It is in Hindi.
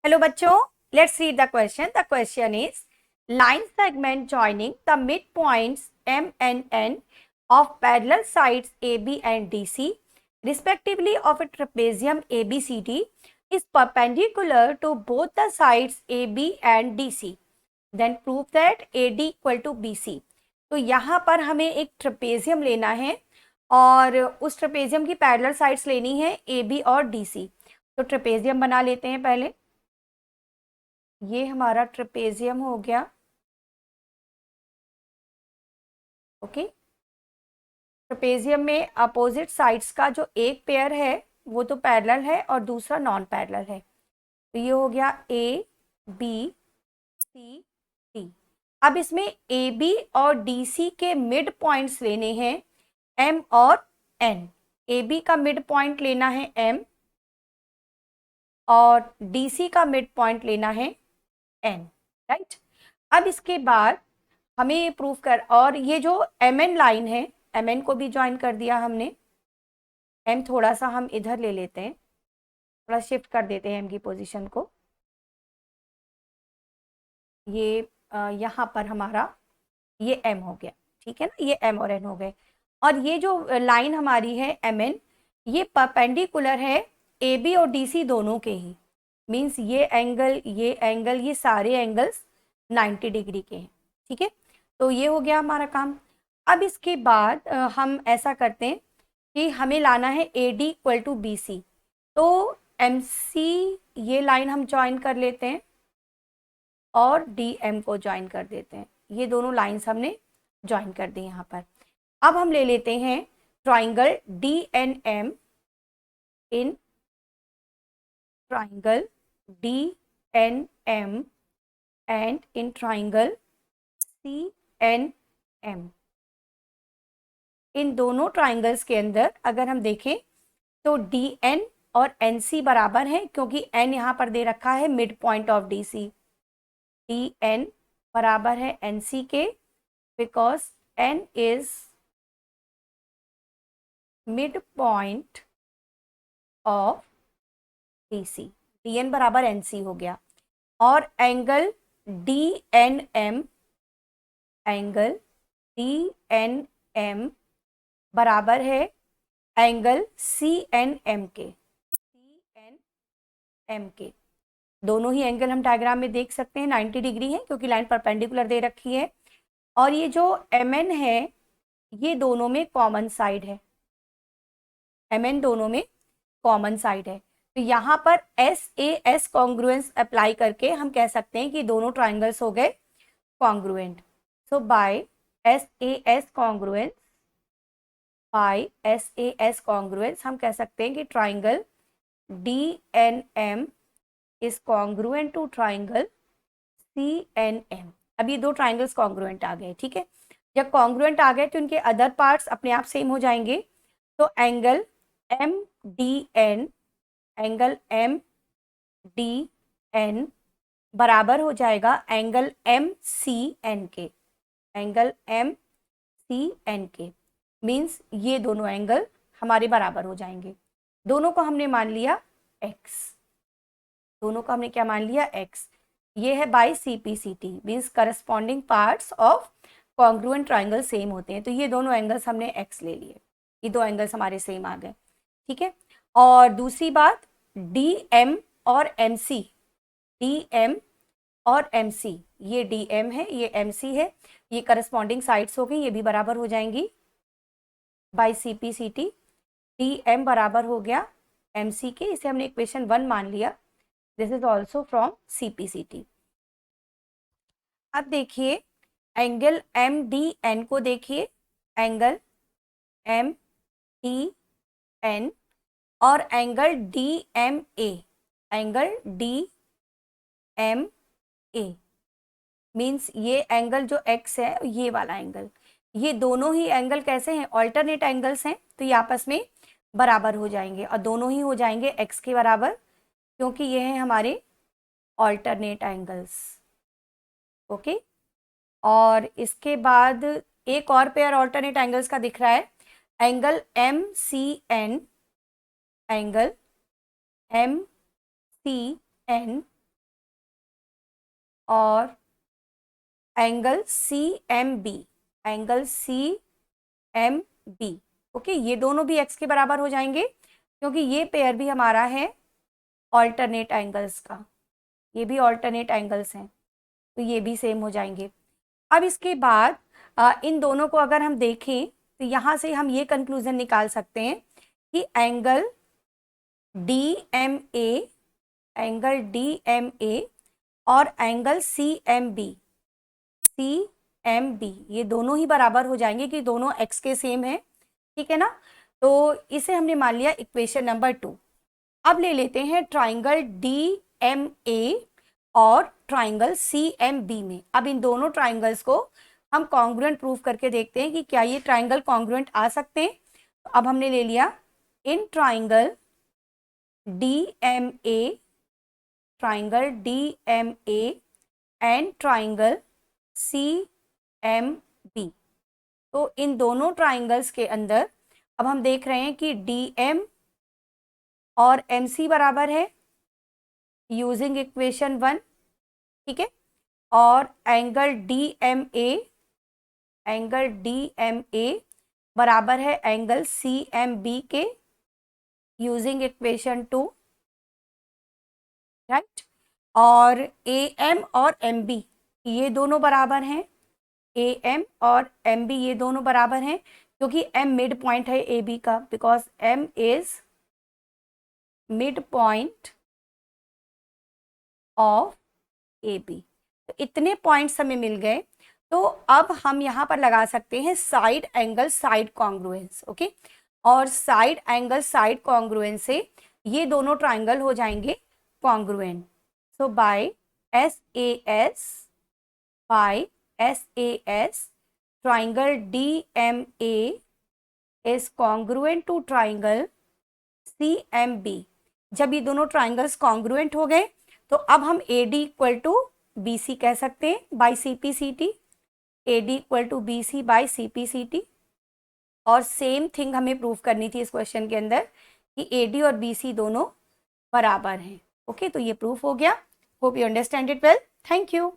Hello बच्चों, let's read the question. The question is line segment joining the midpoints M and N of parallel sides AB and DC respectively of a trapezium ABCD is perpendicular to both the sides AB and DC. Then prove that AD equal to BC. तो यहाँ पर हमें एक ट्रेपेजियम लेना है और उस ट्रेपेजियम की पैरेलल साइड्स लेनी है AB और DC. तो ट्रेपेजियम बना लेते हैं पहले. ये हमारा ट्रेपेजियम हो गया. ओके. ट्रेपेजियम में अपोजिट साइड्स का जो एक पेयर है वो तो पैरेलल है और दूसरा नॉन पैरेलल है. तो ये हो गया ए बी सी डी. अब इसमें ए बी और डी सी के मिड पॉइंट्स लेने हैं एम और एन. ए बी का मिड पॉइंट लेना है एम और डी सी का मिड पॉइंट लेना है एन. राइट. अब इसके बाद हमें ये प्रूव कर, और ये जो एम एन लाइन है एम एन को भी ज्वाइन कर दिया हमने. एम थोड़ा सा हम इधर ले लेते हैं, थोड़ा शिफ्ट कर देते हैं एम की पोजीशन को. ये यहाँ पर हमारा ये एम हो गया. ठीक है ना, ये एम और एन हो गए. और ये जो लाइन हमारी है एम एन, ये परपेंडिकुलर है ए बी और डी सी दोनों के ही. मीन्स ये एंगल ये सारे एंगल्स 90 डिग्री के हैं. ठीक है. तो ये हो गया हमारा काम. अब इसके बाद हम ऐसा करते हैं कि हमें लाना है A D equal to B C. तो एम सी ये लाइन हम ज्वाइन कर लेते हैं और डी एम को ज्वाइन कर देते हैं. ये दोनों लाइंस हमने ज्वाइन कर दी यहाँ पर. अब हम ले लेते हैं triangle D N M in triangle D N M and in triangle C N M. इन दोनों ट्राइंगल्स के अंदर अगर हम देखें तो डी एन और एन सी बराबर हैं, क्योंकि एन यहाँ पर दे रखा है mid point of D C. D N बराबर है एन सी के, because N is mid point of D C. D N बराबर एन सी हो गया. और एंगल डी एन एम बराबर है एंगल सी एन एम के. दोनों ही एंगल हम डायग्राम में देख सकते हैं 90 डिग्री है, क्योंकि लाइन परपेंडिकुलर दे रखी है. और ये जो एम एन है ये दोनों में कॉमन साइड है. एम एन दोनों में कॉमन साइड है. तो यहाँ पर S A S congruence apply करके हम कह सकते हैं कि दोनों ट्राइंगल्स हो गए congruent. So by S A S congruence हम कह सकते हैं कि triangle D N M is congruent to triangle C N M. अब ये दो ट्राइंगल्स कॉन्ग्रुएंट आ गए. ठीक है. जब कॉन्ग्रुएंट आ गए तो इनके अदर पार्ट्स अपने आप सेम हो जाएंगे. तो एंगल एम डी एन बराबर हो जाएगा एंगल एम सी एन के. मीन्स ये दोनों एंगल हमारे बराबर हो जाएंगे. दोनों को हमने मान लिया x. क्या मान लिया x. ये है by C P C T. Means corresponding parts of congruent triangle same होते हैं. तो ये दोनों एंगल्स हमने x ले लिए. ये दो एंगल्स हमारे सेम आ गए. ठीक है. और दूसरी बात, डी एम और एम सी, ये डी एम है ये एम सी है. ये करस्पॉन्डिंग साइड्स हो गई, ये भी बराबर हो जाएंगी by C P C T. D M बराबर हो गया एम सी के. इसे हमने इक्वेशन 1 मान लिया. This is also from C P C T. अब देखिए एंगल एम डी एन को देखिए. एंगल एम डी एन और angle D M A. Means ये एंगल जो x है, ये वाला एंगल, ये दोनों ही एंगल कैसे हैं, ऑल्टरनेट एंगल्स हैं. तो ये आपस में बराबर हो जाएंगे और दोनों ही हो जाएंगे x के बराबर, क्योंकि ये हैं हमारे ऑल्टरनेट एंगल्स. ओके. और इसके बाद एक और पेयर ऑल्टरनेट एंगल्स का दिख रहा है. एंगल एम सी एन और angle C M B, angle C M B. Okay, ये दोनों भी x के बराबर हो जाएंगे क्योंकि ये पेयर भी हमारा है ऑल्टरनेट एंगल्स का, ये भी ऑल्टरनेट एंगल्स हैं, तो ये भी सेम हो जाएंगे। अब इसके बाद इन दोनों को अगर हम देखें तो यहाँ से हम ये कंक्लूजन निकाल सकते हैं कि angle D M A, angle D M A और angle C M B, C M B ये दोनों ही बराबर हो जाएंगे कि दोनों x के सेम है, ठीक है ना। तो इसे हमने मान लिया इक्वेशन नंबर 2। अब ले लेते हैं ट्राइंगल डी एम ए और ट्राइंगल सी एम बी में। अब इन दोनों ट्राइंगल्स को हम कॉन्ग्रुएंट प्रूव करके देखते हैं कि क्या ये ट्राइंगल कॉन्ग्रुएंट आ सकते हैं। तो अब हमने ले लिया in triangle D M A, triangle D M A and triangle C M B. तो इन दोनों ट्राइंगल्स के अंदर अब हम देख रहे हैं कि डी एम और एम सी बराबर है यूजिंग इक्वेशन 1, ठीक है। और angle D M A, angle D M A बराबर है एंगल सी एम बी के यूजिंग इक्वेशन 2, राइट। और ए एम और एम बी ये दोनों बराबर हैं, ए एम और एम बी ये दोनों बराबर हैं क्योंकि एम मिड पॉइंट है ए बी का, because M is mid point of A B. तो इतने पॉइंट्स हमें मिल गए। तो अब हम यहाँ पर लगा सकते हैं side angle side congruence, okay. और साइड एंगल साइड कॉन्ग्रुएंस से ये दोनों ट्राइंगल हो जाएंगे congruent. So by S A S, by S A S triangle D M A is congruent to triangle C M B. जब ये दोनों ट्राइंगल्स कॉन्ग्रुएंट हो गए तो अब हम A D equal to B C कह सकते हैं by C P C T, A D equal to B C by C P C T. और सेम थिंग हमें प्रूव करनी थी इस क्वेश्चन के अंदर कि ए डी और बी सी दोनों बराबर हैं। ओके, तो ये प्रूफ हो गया। Hope you understand it well. Thank you.